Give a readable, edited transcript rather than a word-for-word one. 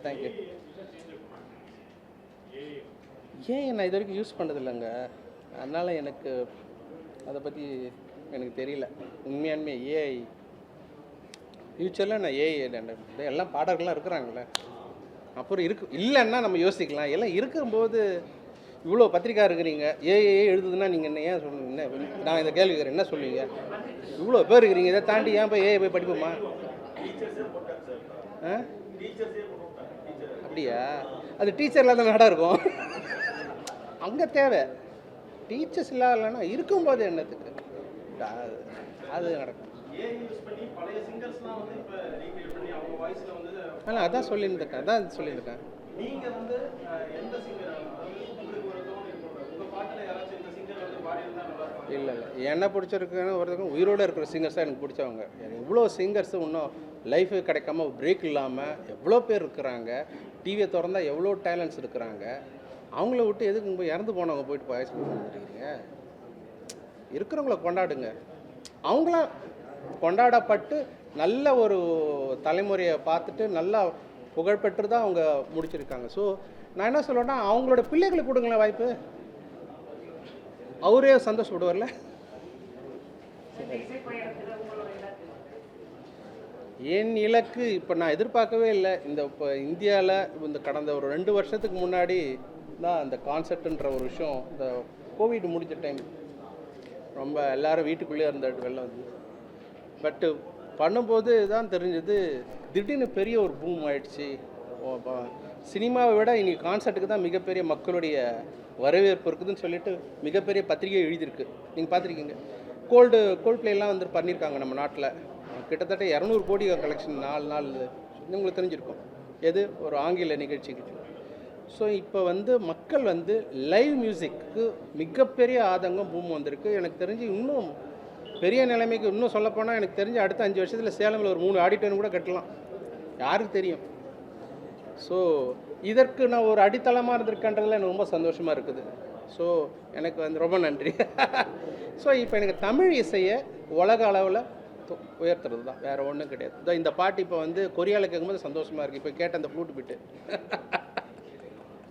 Thank you. ஏன் நான் இது வரைக்கும் யூஸ் பண்ணதில்லைங்க, அதனால் எனக்கு அதை பற்றி எனக்கு தெரியல. உண்மையானுமே ஏஐ ஃப்யூச்சரில் நான் ஏஐ எல்லாம் பாடகர்கள்லாம் இருக்கிறாங்களே, அப்புறம் இல்லைன்னா நம்ம யோசிக்கலாம். எல்லாம் இருக்கும்போது இவ்வளோ பத்திரிக்கா இருக்கிறீங்க, ஏஐ எழுதுதுன்னா நீங்கள் என்ன ஏன் சொல்லுங்க? நான் இந்த கேள்வி கேட்குறேன், என்ன சொல்லுவீங்க? இவ்வளோ பேர் இருக்கிறீங்க, இதை தாண்டி ஏன் போய் ஏஐ போய் படிப்போமா? அப்படியா? அது டீச்சர்லாம் தான் நாடாக இருக்கும். அங்கே தேவை டீச்சர்ஸ் இல்லாதலன்னா இருக்கும்போது என்னத்துக்கு அது நடக்கும். ஆனால் அதான் சொல்லியிருக்கேன். இல்லை என்ன பிடிச்சிருக்குன்னு ஒருத்தருக்கும் உயிரோடு இருக்கிற சிங்கர்ஸ் தான் எனக்கு பிடிச்சவங்க. எனக்கு இவ்வளோ சிங்கர்ஸு இன்னும் லைஃபு கிடைக்காம பிரேக் இல்லாமல் எவ்வளோ பேர் இருக்கிறாங்க. டிவியை திறந்தால் எவ்வளோ டேலண்ட்ஸ் இருக்கிறாங்க. அவங்கள விட்டு எதுக்கு போய் இறந்து போனவங்க போயிட்டு வாய்ஸ் கொடுத்துருக்கீங்க? இருக்கிறவங்கள கொண்டாடுங்க. அவங்களாம் கொண்டாடப்பட்டு நல்ல ஒரு தலைமுறையை பார்த்துட்டு நல்லா புகழ்பெற்று தான் அவங்க முடிச்சிருக்காங்க. ஸோ நான் என்ன சொல்லுவேன்னா, அவங்களோட பிள்ளைகளுக்கு கொடுங்களேன் வாய்ப்பு. அவரே சந்தோஷப்படுவார்ல. என் இலக்கு இப்போ நான் எதிர்பார்க்கவே இல்லை. இப்போ இந்தியாவில் இந்த கடந்த ஒரு 2 வருஷத்துக்கு முன்னாடி தான் அந்த கான்செர்ட்டுன்ற ஒரு விஷயம், இந்த கோவிட் முடிஞ்ச டைம் ரொம்ப எல்லோரும் வீட்டுக்குள்ளேயே இருந்த வெளில வந்து பட்டு பண்ணும்போது தான் தெரிஞ்சது, திடீர்னு பெரிய ஒரு பூம் ஆயிடுச்சு. சினிமாவை விட இன்றைக்கி கான்செர்ட்டுக்கு தான் மிகப்பெரிய மக்களுடைய வரவேற்பு இருக்குதுன்னு சொல்லிட்டு மிகப்பெரிய பத்திரிகை எழுதியிருக்கு. நீங்கள் பார்த்துருக்கீங்க. கோல்ட் பிளேலாம் வந்து பண்ணியிருக்காங்க நம்ம நாட்டில். கிட்டத்தட்ட 200 கோடி கலெக்ஷன் 4 நாள் உங்களுக்கு தெரிஞ்சிருக்கும். எது ஒரு ஆங்கில நிகழ்ச்சிக்கு. ஸோ இப்போ வந்து மக்கள் வந்து லைவ் மியூசிக்கு மிகப்பெரிய ஆதங்கம் பூம் வந்திருக்கு. எனக்கு தெரிஞ்சு இன்னும் பெரிய நிலைமைக்கு இன்னும் சொல்லப்போனால் எனக்கு தெரிஞ்சு அடுத்த 5 வருஷத்தில் சேலமில் ஒரு 3 ஆடிட்டோரியம் கூட கட்டலாம், யாருக்கு தெரியும். ஸோ இதற்கு நான் ஒரு அடித்தளமாக இருந்திருக்கன்றதில் எனக்கு ரொம்ப சந்தோஷமாக இருக்குது. ஸோ எனக்கு வந்து ரொம்ப நன்றி. ஸோ இப்போ எனக்கு தமிழ் இசையை உலக அளவில் உயர்த்துறது தான், வேறு ஒன்றும் கிடையாது. இந்த பாட்டு இப்போ வந்து கொரியாவில் கேட்கும்போது சந்தோஷமாக இருக்குது. இப்போ கேட்ட அந்த ஃப்ளூட் பிட்டு